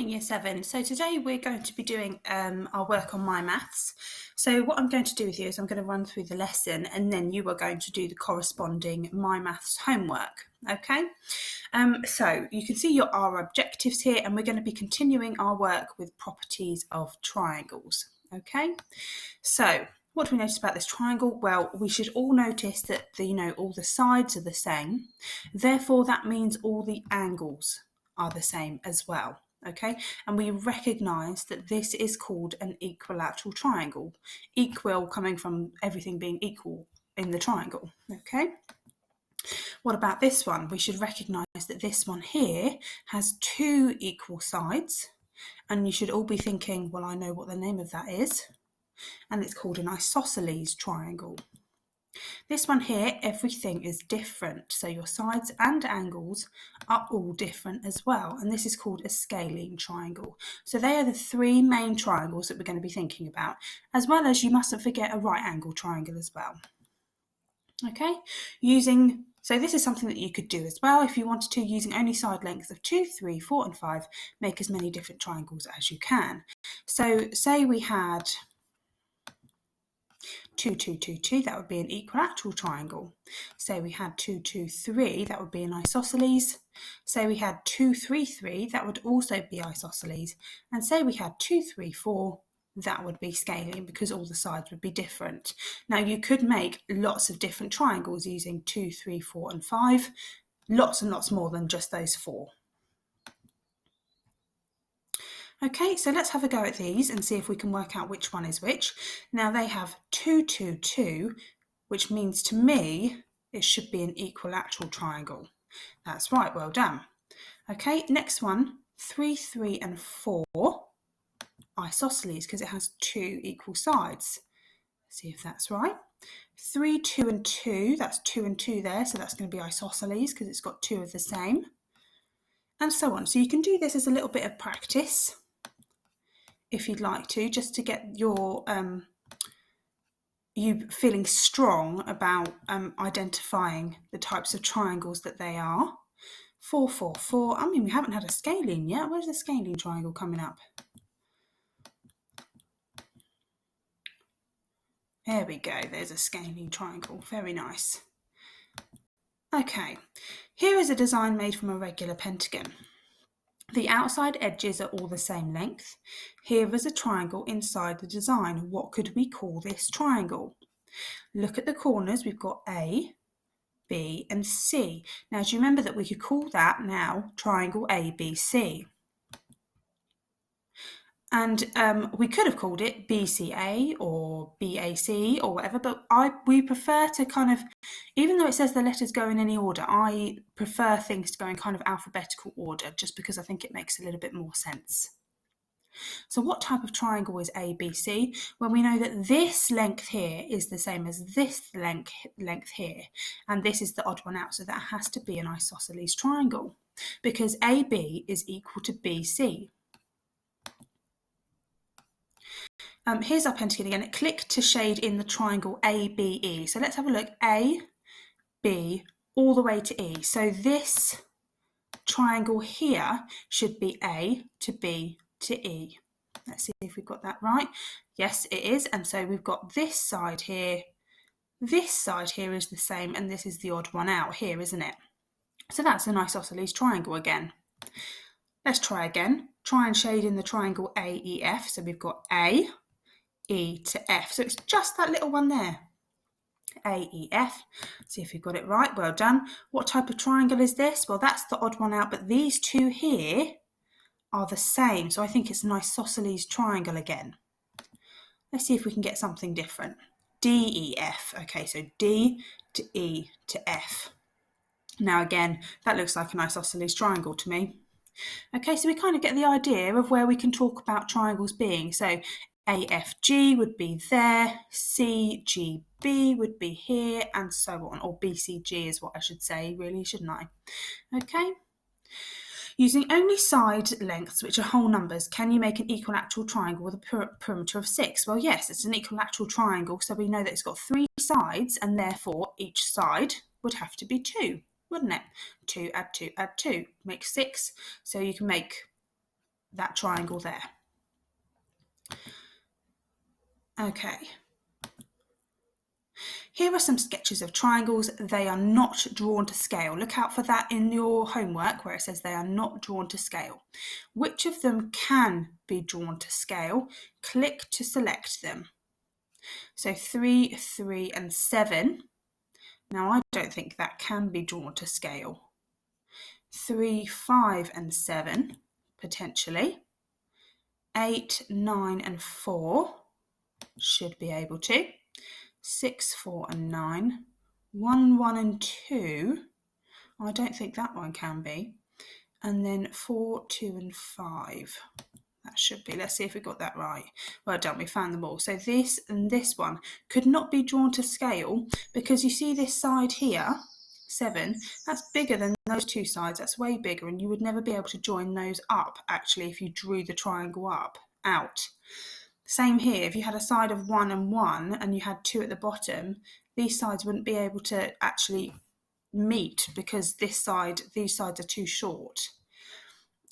Morning Year 7. So today we're going to be doing our work on mymaths. So what I'm going to do with you is I'm going to run through the lesson and then you are going to do the corresponding mymaths homework. Okay, so you can see our objectives here, and we're going to be continuing our work with properties of triangles. Okay, so what do we notice about this triangle? Well, we should all notice that all the sides are the same. Therefore, that means all the angles are the same as well. Okay, and we recognise that this is called an equilateral triangle. Equal coming from everything being equal in the triangle. Okay. What about this one? We should recognise that this one here has two equal sides, and you should all be thinking, well, I know what the name of that is, and it's called an isosceles triangle. This one here, everything is different, so your sides and angles are all different as well, and this is called a scalene triangle. So they are the three main triangles that we're going to be thinking about, as well as you mustn't forget a right angle triangle as well. Okay, so this is something that you could do as well if you wanted to, using only side lengths of 2, 3, 4 and 5, make as many different triangles as you can. So say we had 2, 2, 2, 2, that would be an equilateral triangle. Say we had 2, 2, 3, that would be an isosceles. Say we had 2, 3, 3, that would also be isosceles. And say we had 2, 3, 4, that would be scalene because all the sides would be different. Now you could make lots of different triangles using 2, 3, 4 and 5, lots and lots more than just those four. Okay, so let's have a go at these and see if we can work out which one is which. Now they have 2, 2, 2, which means to me it should be an equilateral triangle. That's right, well done. Okay, next one, 3, 3 and 4, isosceles because it has two equal sides. See if that's right. 3, 2 and 2, that's 2 and 2 there, so that's going to be isosceles because it's got two of the same. And so on. So you can do this as a little bit of practice if you'd like to, just to get your you feeling strong about identifying the types of triangles that they are. 4, 4, 4. I mean, we haven't had a scalene yet. Where's the scalene triangle coming up? There we go. There's a scalene triangle. Very nice. Okay, here is a design made from a regular pentagon. The outside edges are all the same length. Here is a triangle inside the design. What could we call this triangle? Look at the corners. We've got A, B and C. Now, do you remember that we could call that now triangle ABC? And we could have called it BCA or BAC or whatever, but we prefer to kind of, even though it says the letters go in any order, I prefer things to go in kind of alphabetical order just because I think it makes a little bit more sense. So what type of triangle is ABC? Well, we know that this length here is the same as this length here, and this is the odd one out, so that has to be an isosceles triangle because AB is equal to BC. Here's our pentagon again. Click to shade in the triangle ABE. So let's have a look. A, B, all the way to E. So this triangle here should be A to B to E. Let's see if we've got that right. Yes, it is. And so we've got this side here. This side here is the same, and this is the odd one out here, isn't it? So that's an isosceles triangle again. Let's try again. Try and shade in the triangle AEF. So we've got A, E to F. So it's just that little one there. AEF. See if you've got it right. Well done. What type of triangle is this? Well, that's the odd one out, but these two here are the same. So I think it's an isosceles triangle again. Let's see if we can get something different. DEF. Okay, so D to E to F. Now again, that looks like an isosceles triangle to me. Okay, so we kind of get the idea of where we can talk about triangles being. So AFG would be there, CGB would be here, and so on. Or BCG is what I should say, really, shouldn't I? Okay. Using only side lengths, which are whole numbers, can you make an equilateral triangle with a perimeter of 6? Well, yes, it's an equilateral triangle, so we know that it's got 3 sides, and therefore each side would have to be 2, wouldn't it? 2 add 2 add 2 makes 6. So you can make that triangle there. Okay. Here are some sketches of triangles. They are not drawn to scale. Look out for that in your homework where it says they are not drawn to scale. Which of them can be drawn to scale? Click to select them. So 3, 3 and 7. Now I don't think that can be drawn to scale. 3, 5 and 7, potentially. 8, 9 and 4 should be able to. 6, 4 and 9. 1, 1 and 2. I don't think that one can be. And then 4, 2 and 5. That should be. Let's see if we got that right. Well done, we found them all. So this and this one could not be drawn to scale because you see this side here, 7, that's bigger than those two sides. That's way bigger, and you would never be able to join those up actually if you drew the triangle out. Same here, if you had a side of 1 and 1 and you had 2 at the bottom, these sides wouldn't be able to actually meet because these sides are too short.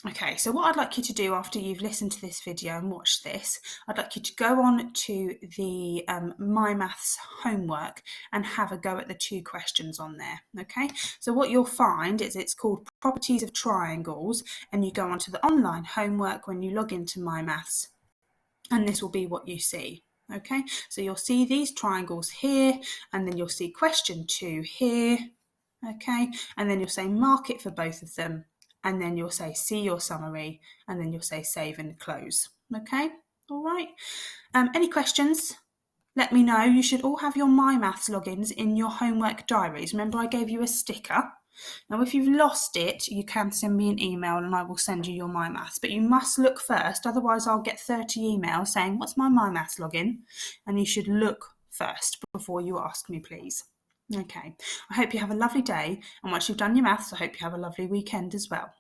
Okay, so what I'd like you to do after you've listened to this video and watched this, I'd like you to go on to the mymaths homework and have a go at the 2 questions on there, okay? So what you'll find is it's called Properties of Triangles, and you go onto the online homework when you log into mymaths, and this will be what you see. Okay, so you'll see these triangles here, and then you'll see question 2 here, okay, and then you'll say mark it for both of them, and then you'll say see your summary, and then you'll say save and close. Okay, all right. Any questions? Let me know. You should all have your mymaths logins in your homework diaries. Remember I gave you a sticker. Now if you've lost it, you can send me an email and I will send you your mymaths, but you must look first, otherwise I'll get 30 emails saying what's my mymaths login, and you should look first before you ask me, please. Okay, I hope you have a lovely day, and once you've done your maths, I hope you have a lovely weekend as well.